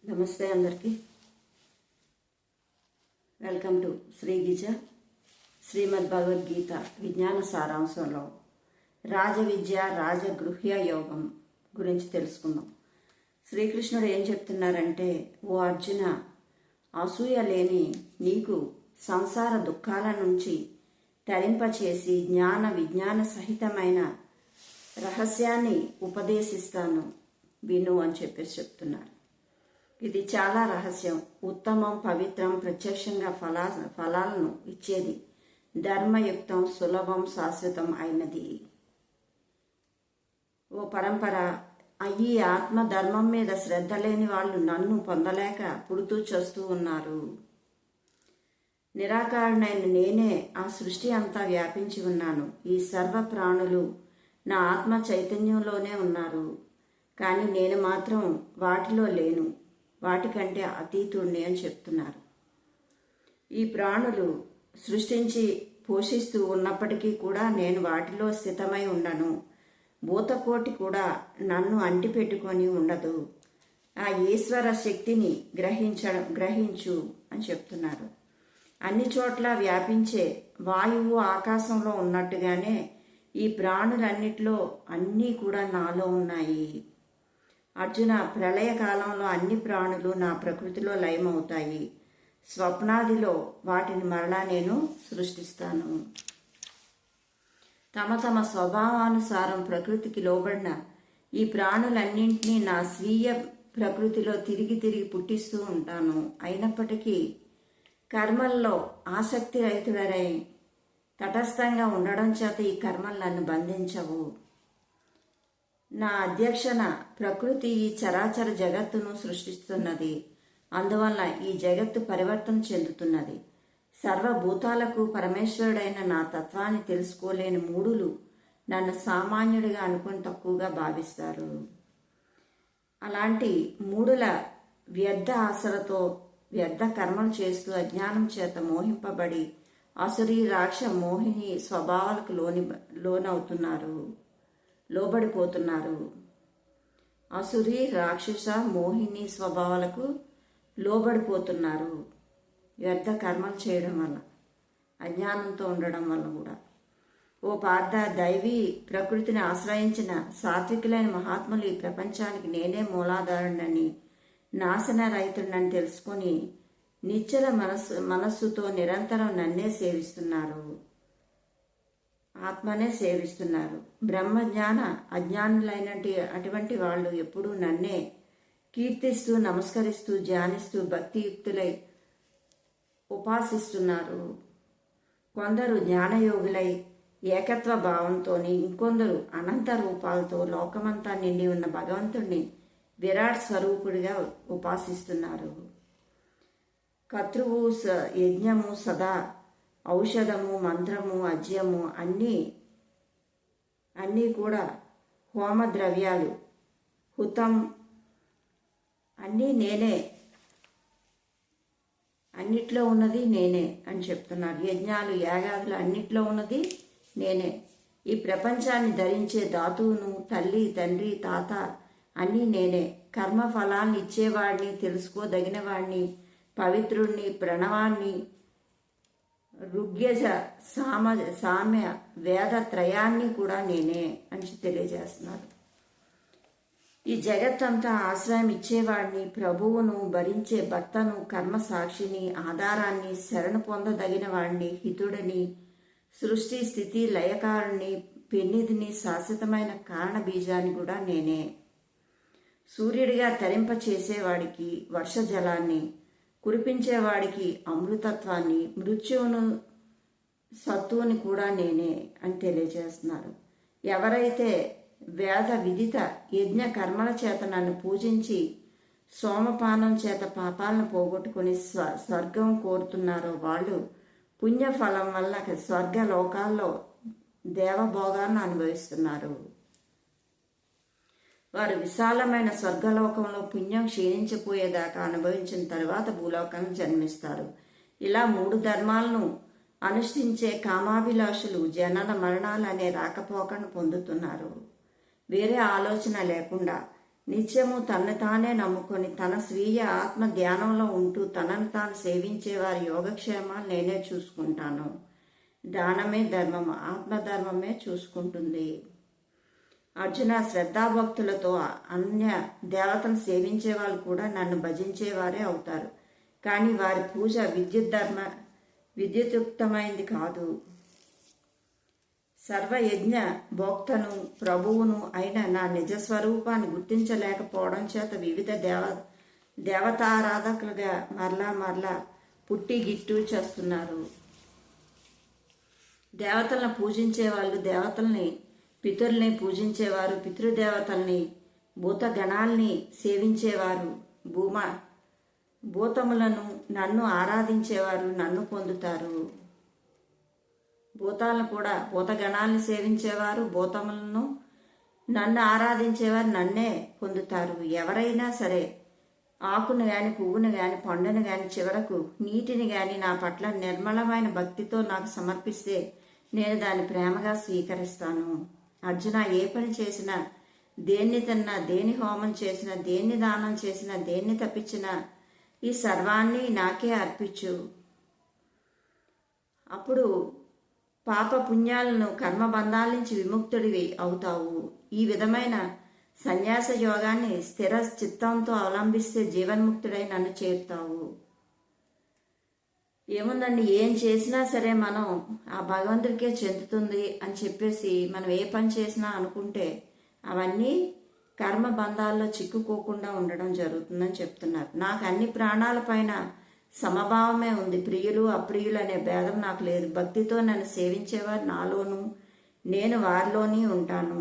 నమస్తే అందరికీ. Welcome to Shri గిజ శ్రీమద్ భగవద్గీత విజ్ఞాన సారాంశంలో రాజవిద్య రాజగృహ్య యోగం గురించి తెలుసుకుందాం. శ్రీకృష్ణుడు ఏం చెప్తున్నారంటే, ఓ అర్జున, అసూయ లేని నీకు సంసార దుఃఖాల నుంచి తరింపచేసి జ్ఞాన విజ్ఞాన సహితమైన రహస్యాన్ని ఉపదేశిస్తాను, విను అని చెప్తున్నారు. ఇది చాలా రహస్యం, ఉత్తమం, పవిత్రం, ప్రత్యక్షంగా ఫలాలను ఇచ్చేది, ధర్మయుక్తం, సులభం, శాశ్వతం అయినది. ఓ పరంపర, ఈ ఆత్మధర్మం మీద శ్రద్ధ లేని వాళ్ళు నన్ను పొందలేక పుడుతూ చస్తూ ఉన్నారు. నిరాకారుడైన నేనే ఆ సృష్టి అంతా వ్యాపించి ఉన్నాను. ఈ సర్వ ప్రాణులు నా ఆత్మ చైతన్యంలోనే ఉన్నారు, కానీ నేను మాత్రం వాటిలో లేను, వాటికంటే అతీతుణ్ణి అని చెప్తున్నారు. ఈ ప్రాణులు సృష్టించి పోషిస్తూ ఉన్నప్పటికీ కూడా నేను వాటిలో స్థితమై ఉండను. భూతకోటి కూడా నన్ను అంటిపెట్టుకొని ఉండదు. ఆ ఈశ్వర శక్తిని గ్రహించు అని చెప్తున్నారు. అన్ని చోట్ల వ్యాపించే వాయువు ఆకాశంలో ఉన్నట్టుగానే ఈ ప్రాణులన్నిటిలో అన్నీ కూడా నాలో ఉన్నాయి. అర్జున, ప్రళయకాలంలో అన్ని ప్రాణులు నా ప్రకృతిలో లయమవుతాయి. స్వప్నాదిలో వాటిని మరలా నేను సృష్టిస్తాను. తమ తమ స్వభావానుసారం ప్రకృతికి లోబడిన ఈ ప్రాణులన్నింటినీ నా స్వీయ ప్రకృతిలో తిరిగి పుట్టిస్తూ ఉంటాను. అయినప్పటికీ కర్మల్లో ఆసక్తి రహితుడై తటస్థంగా ఉండడం చేత ఈ కర్మలు నన్ను బంధించవు. నా అధ్యక్షణ ప్రకృతి ఈ చరాచర జగత్తును సృష్టిస్తున్నది. అందువల్ల ఈ జగత్తు పరివర్తన చెందుతున్నది. సర్వభూతాలకు పరమేశ్వరుడైన నా తత్వాన్ని తెలుసుకోలేని మూఢులు నన్ను సామాన్యుడిగా అనుకుని తక్కువగా భావిస్తారు. అలాంటి మూఢుల వ్యర్థ ఆశలతో వ్యర్థ కర్మలు చేస్తూ అజ్ఞానం చేత మోహింపబడి అసురీ రాక్ష మోహిని స్వభావాలకు లోబడిపోతున్నారు. అసురీ రాక్షస మోహిని స్వభావాలకు లోబడిపోతున్నారు. వ్యర్థ కర్మలు చేయడం వల్ల, అజ్ఞానంతో ఉండడం వల్ల కూడా. ఓ పార్థ, దైవీ ప్రకృతిని ఆశ్రయించిన సాత్వికులైన మహాత్ములు ఈ ప్రపంచానికి నేనే మూలాధారుడని, నాశన రహితుడని తెలుసుకొని నిశ్చల మనస్సుతో నిరంతరం నన్నే సేవిస్తున్నారు, ఆత్మనే సేవిస్తున్నారు. బ్రహ్మజ్ఞాన అజ్ఞానులైన అటువంటి వాళ్ళు ఎప్పుడూ నన్నే కీర్తిస్తూ, నమస్కరిస్తూ, ధ్యానిస్తూ భక్తియుక్తులై ఉపాసిస్తున్నారు. కొందరు జ్ఞానయోగులై ఏకత్వ భావంతో, ఇంకొందరు అనంత రూపాలతో లోకమంతా నిండి ఉన్న భగవంతుణ్ణి విరాట్ స్వరూపుడిగా ఉపాసిస్తున్నారు. కర్తృవు, యజ్ఞము, సదా, ఔషధము, మంత్రము, అజ్యము అన్నీ కూడా హోమ ద్రవ్యాలు, హుతం అన్నీ నేనే, అన్నిట్లో ఉన్నది నేనే అని చెప్తున్నారు. యజ్ఞాలు, యాగాదులు అన్నిట్లో ఉన్నది నేనే. ఈ ప్రపంచాన్ని ధరించే ధాతువును, తల్లి, తండ్రి, తాత అన్నీ నేనే. కర్మ ఫలాన్ని ఇచ్చేవాడిని, తెలుసుకోదగిన వాడిని, పవిత్రుణ్ణి, ప్రణవాన్ని, ఋగ్యజ సామ్య వేద త్రయాన్ని కూడా నేనే అని తెలియజేస్తున్నారు. ఈ జగత్తంతా ఆశ్రయం ఇచ్చేవాడిని, ప్రభువును భరించే భర్తను, కర్మ సాక్షిని, ఆధారాన్ని, శరణు పొందదగిన వాడిని, హితుడిని, సృష్టి స్థితి లయకారుణ్ణి, పెన్నిధిని, శాశ్వతమైన కారణ బీజాన్ని కూడా నేనే. సూర్యుడిగా తరింప చేసేవాడికి వర్ష జలాన్ని, కురిపించేవాడికి అమృతత్వాన్ని, మృత్యువును, సత్తువుని కూడా నేనే అని తెలియజేస్తున్నారు. ఎవరైతే వేద విదిత యజ్ఞ కర్మల చేత నన్ను పూజించి సోమపానం చేత పాపాలను పోగొట్టుకుని స్వర్గం కోరుతున్నారో వాళ్ళు పుణ్యఫలం వల్ల స్వర్గ లోకాల్లో దేవభోగాలను అనుభవిస్తున్నారు. వారు విశాలమైన స్వర్గలోకంలో పుణ్యం క్షీణించిపోయేదాకా అనుభవించిన తర్వాత భూలోకాన్ని జన్మిస్తారు. ఇలా 3 ధర్మాలను అనుష్ఠించే కామాభిలాషులు జనన మరణాలు అనే రాకపోకను పొందుతున్నారు. వేరే ఆలోచన లేకుండా నిత్యము తన్ను తానే నమ్ముకొని తన స్వీయ ఆత్మ ధ్యానంలో ఉంటూ తనను తాను సేవించే వారి యోగక్షేమాలు నేనే చూసుకుంటాను. దానమే ధర్మము, ఆత్మధర్మమే చూసుకుంటుంది. అర్జున, శ్రద్ధాభక్తులతో అన్య దేవతను సేవించే వాళ్ళు కూడా నన్ను భజించేవారే అవుతారు. కానీ వారి పూజ విద్యుత్యుక్తమైంది కాదు. సర్వయజ్ఞ భోక్తను ప్రభువును అయిన నా నిజస్వరూపాన్ని గుర్తించలేకపోవడం చేత వివిధ దేవతారాధకులుగా మరలా పుట్టి గిట్టు చేస్తున్నారు. దేవతలను పూజించే వాళ్ళు దేవతల్ని, పితరుల్ని పూజించేవారు పితృదేవతల్ని, భూతగణాల్ని సేవించేవారు భూతములను, నన్ను ఆరాధించేవారు నన్ను పొందుతారు. భూతాలను కూడా, భూతగణాలను సేవించేవారు భూతములను, నన్ను ఆరాధించేవారు నన్నే పొందుతారు. ఎవరైనా సరే ఆకును గాని, పువ్వును గాని, పండును గాని, చివరకు నీటిని గాని నా పట్ల నిర్మలమైన భక్తితో నాకు సమర్పిస్తే నేను దాన్ని ప్రేమగా స్వీకరిస్తాను. అర్జున, ఏ పని చేసినా, దేన్ని తిన్నా, దేని హోమం చేసినా, దేన్ని దానం చేసినా, దేన్ని తప్పించినా ఈ సర్వాన్ని నాకే అర్పించు. అప్పుడు పాప పుణ్యాలను, కర్మబంధాల నుంచి విముక్తుడివి అవుతావు. ఈ విధమైన సన్యాస యోగాన్ని స్థిర చిత్తంతో అవలంబిస్తే జీవన్ముక్తుడై నన్ను చేరుతావు. ఏముందండి, ఏం చేసినా సరే మనం ఆ భగవంతుడికే చెందుతుంది అని చెప్పేసి మనం ఏ పని చేసినా అనుకుంటే అవన్నీ కర్మ బంధాల్లో చిక్కుకోకుండా ఉండడం జరుగుతుందని చెప్తున్నారు. నాకు అన్ని ప్రాణాలపైన సమభావమే ఉంది. ప్రియులు అప్రియులు అనే భేదం నాకు లేదు. భక్తితో నన్ను సేవించేవారు నాలోనూ, నేను వారిలోని ఉంటాను.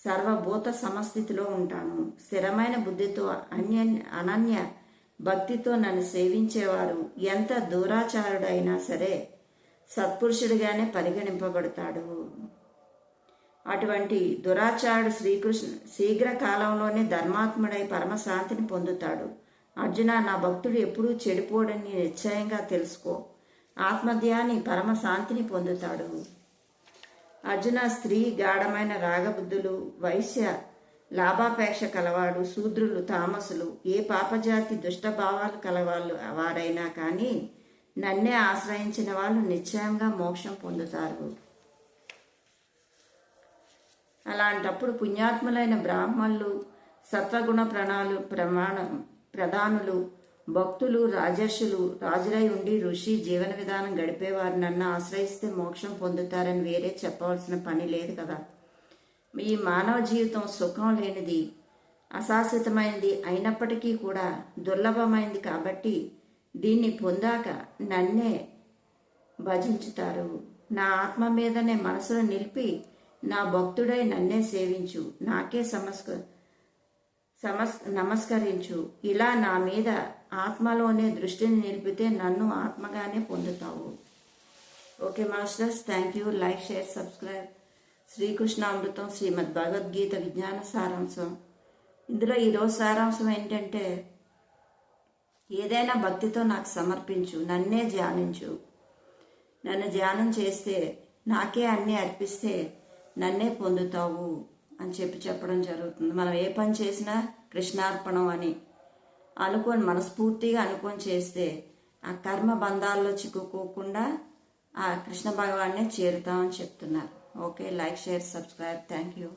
సర్వభూత సమస్థితిలో ఉంటాను. స్థిరమైన బుద్ధితో అనన్య భక్తితో నన్ను సేవించేవారు ఎంత దూరాచారుడైనా సరే సత్పురుషుడిగానే పరిగణింపబడతాడు. అటువంటి దురాచారుడు శీఘ్ర కాలంలోనే ధర్మాత్ముడై పరమశాంతిని పొందుతాడు. అర్జున, నా భక్తుడు ఎప్పుడూ చెడిపోడని నిశ్చయంగా తెలుసుకో. ఆత్మధ్యాని పరమశాంతిని పొందుతాడు. అర్జున, స్త్రీ గాఢమైన రాగబుద్ధులు, వైశ్య లాభాపేక్ష కలవాడు, శూద్రులు తామసులు, ఏ పాపజాతి దుష్టభావాలు కలవాళ్ళు వారైనా కానీ నన్నే ఆశ్రయించిన వాళ్ళు నిశ్చయంగా మోక్షం పొందుతారు. అలాంటప్పుడు పుణ్యాత్ములైన బ్రాహ్మణులు, సత్వగుణ ప్రధానులు, భక్తులు, రాజర్షులు, రాజులై ఉండి ఋషి జీవన విధానం గడిపేవారు నన్ను ఆశ్రయిస్తే మోక్షం పొందుతారని వేరే చెప్పవలసిన పని లేదు కదా. ఈ మానవ జీవితం సుఖం లేనిది, అశాశ్వతమైనది అయినప్పటికీ కూడా దుర్లభమైంది. కాబట్టి దీన్ని పొందాక నన్నే భజించుతారు. నా ఆత్మ మీదనే మనసును నిలిపి నా భక్తుడై నన్నే సేవించు, నాకే నమస్కరించు. ఇలా నా మీద ఆత్మలోనే దృష్టిని నిలిపితే నన్ను ఆత్మగానే పొందుతావు. Okay masters, thank you. Like, share, subscribe. Srikrishnamritam Shrimad Bhagavad Gita విజ్ఞాన సారాంశం. ఇందులో ఈరోజు సారాంశం ఏంటంటే, ఏదైనా భక్తితో నాకు సమర్పించు, నన్నే ధ్యానించు. నన్ను ధ్యానం చేస్తే, నాకే అన్నీ అర్పిస్తే నన్నే పొందుతావు అని చెప్పడం జరుగుతుంది. మనం ఏ పని చేసినా కృష్ణార్పణం అని అనుకొని, మనస్ఫూర్తిగా అనుకొని చేస్తే ఆ కర్మ బంధాల్లో చిక్కుకోకుండా ఆ కృష్ణ భగవాన్నే చేరుతామని చెప్తున్నారు. Okay, like, share, subscribe. Thank you.